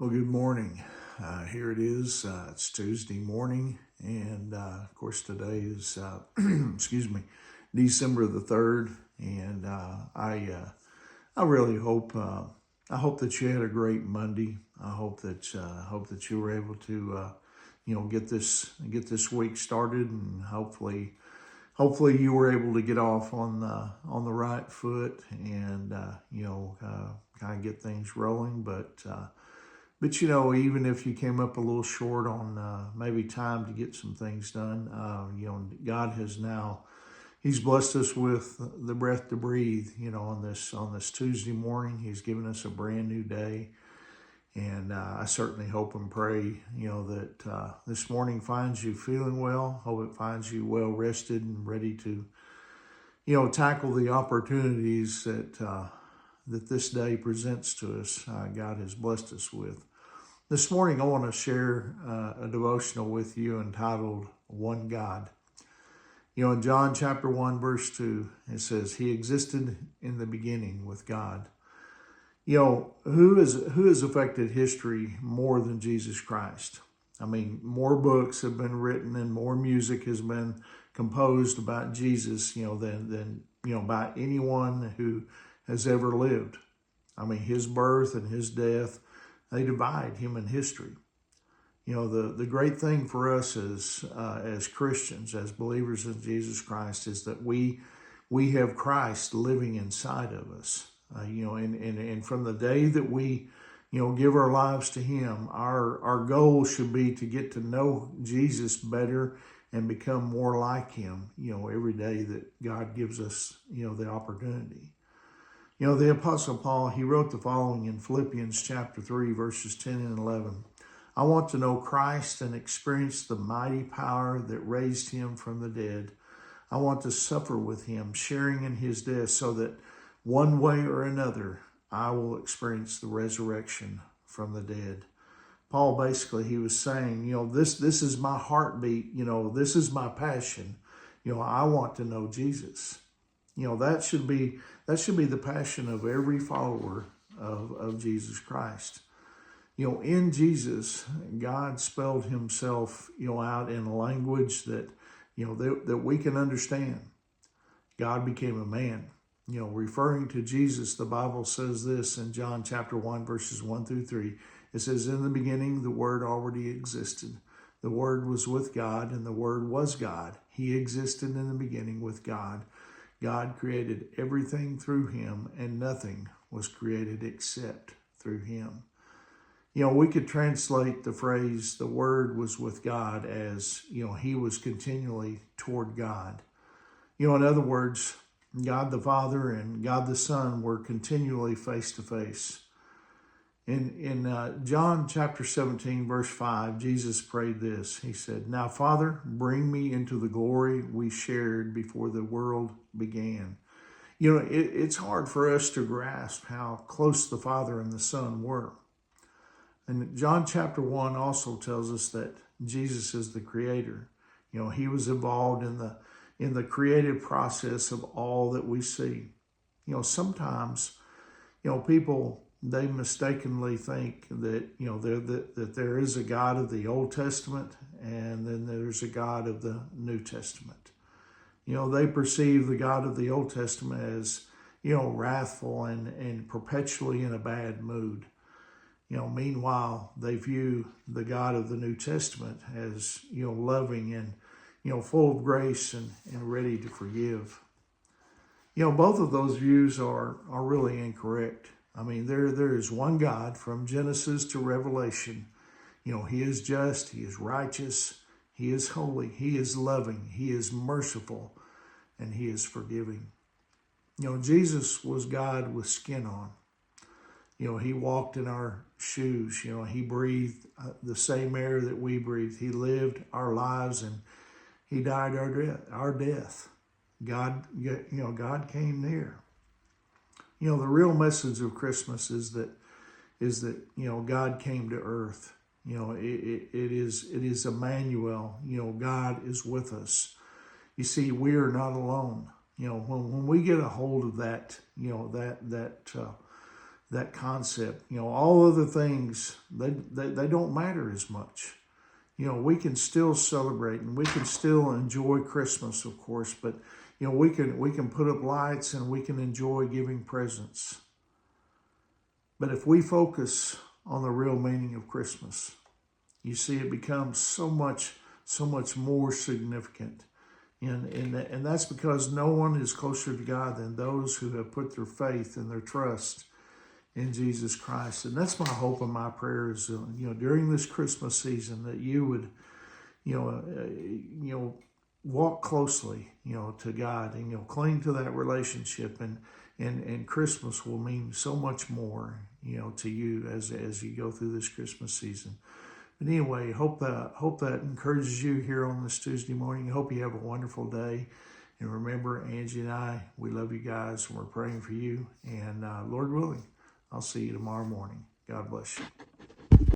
Well, good morning. Here it is. It's Tuesday morning, and of course, today is excuse me, December the 3rd. And I really hope I hope that you had a great Monday. I hope that you were able to get this week started, and hopefully you were able to get off on the right foot, and kind of get things rolling. But even if you came up a little short on maybe time to get some things done, God has now He's blessed us with the breath to breathe. On this Tuesday morning, He's given us a brand new day, and I certainly hope and pray that this morning finds you feeling well. Hope it finds you well rested and ready to tackle the opportunities that this day presents to us. God has blessed us with. This morning, I want to share a devotional with you entitled One God. In John chapter 1, verse 2, it says, He existed in the beginning with God. Who has affected history more than Jesus Christ? I mean, more books have been written and more music has been composed about Jesus, than by anyone who has ever lived. I mean, His birth and His death, they divide human history. The great thing for us as Christians, as believers in Jesus Christ, is that we have Christ living inside of us. And from the day that we give our lives to Him, our goal should be to get to know Jesus better and become more like Him, every day that God gives us, the opportunity. The Apostle Paul, he wrote the following in Philippians chapter 3, verses 10 and 11. I want to know Christ and experience the mighty power that raised Him from the dead. I want to suffer with Him, sharing in His death, so that one way or another, I will experience the resurrection from the dead. Paul basically, he was saying, this is my heartbeat. This is my passion. I want to know Jesus. That should be the passion of every follower of Jesus Christ. In Jesus, God spelled Himself, out in a language that we can understand. God became a man. Referring to Jesus, the Bible says this in John chapter 1, verses 1 through 3. It says, in the beginning, the Word already existed. The Word was with God, and the Word was God. He existed in the beginning with God. God created everything through Him, and nothing was created except through Him. We could translate the phrase, the Word was with God, as, He was continually toward God. In other words, God the Father and God the Son were continually face to face. In John chapter 17, verse 5, Jesus prayed this. He said, Now, Father, bring me into the glory we shared before the world began. It's hard for us to grasp how close the Father and the Son were. And John chapter 1 also tells us that Jesus is the Creator. He was involved in the creative process of all that we see. Sometimes, people, they mistakenly think that, that there is a God of the Old Testament and then there's a God of the New Testament. They perceive the God of the Old Testament as, wrathful and perpetually in a bad mood. Meanwhile, they view the God of the New Testament as, loving and, full of grace and ready to forgive. Both of those views are really incorrect. I mean, there is one God from Genesis to Revelation. He is just, He is righteous, He is holy, He is loving, He is merciful, and He is forgiving. Jesus was God with skin on. He walked in our shoes. He breathed the same air that we breathe. He lived our lives and He died our death. God came near. The real message of Christmas is that God came to earth. It is Emmanuel. God is with us. You see, we are not alone. When we get a hold of that, that concept. All other things, they don't matter as much. We can still celebrate and we can still enjoy Christmas, of course, but we can put up lights and we can enjoy giving presents. But if we focus on the real meaning of Christmas, you see, it becomes so much more significant. And that's because no one is closer to God than those who have put their faith and their trust in Jesus Christ. And that's my hope and my prayer is, during this Christmas season, that you would, walk closely, to God and, cling to that relationship. And Christmas will mean so much more, to you as you go through this Christmas season. But anyway, hope that encourages you here on this Tuesday morning. Hope you have a wonderful day. And remember, Angie and I, we love you guys and we're praying for you. And Lord willing, I'll see you tomorrow morning. God bless you.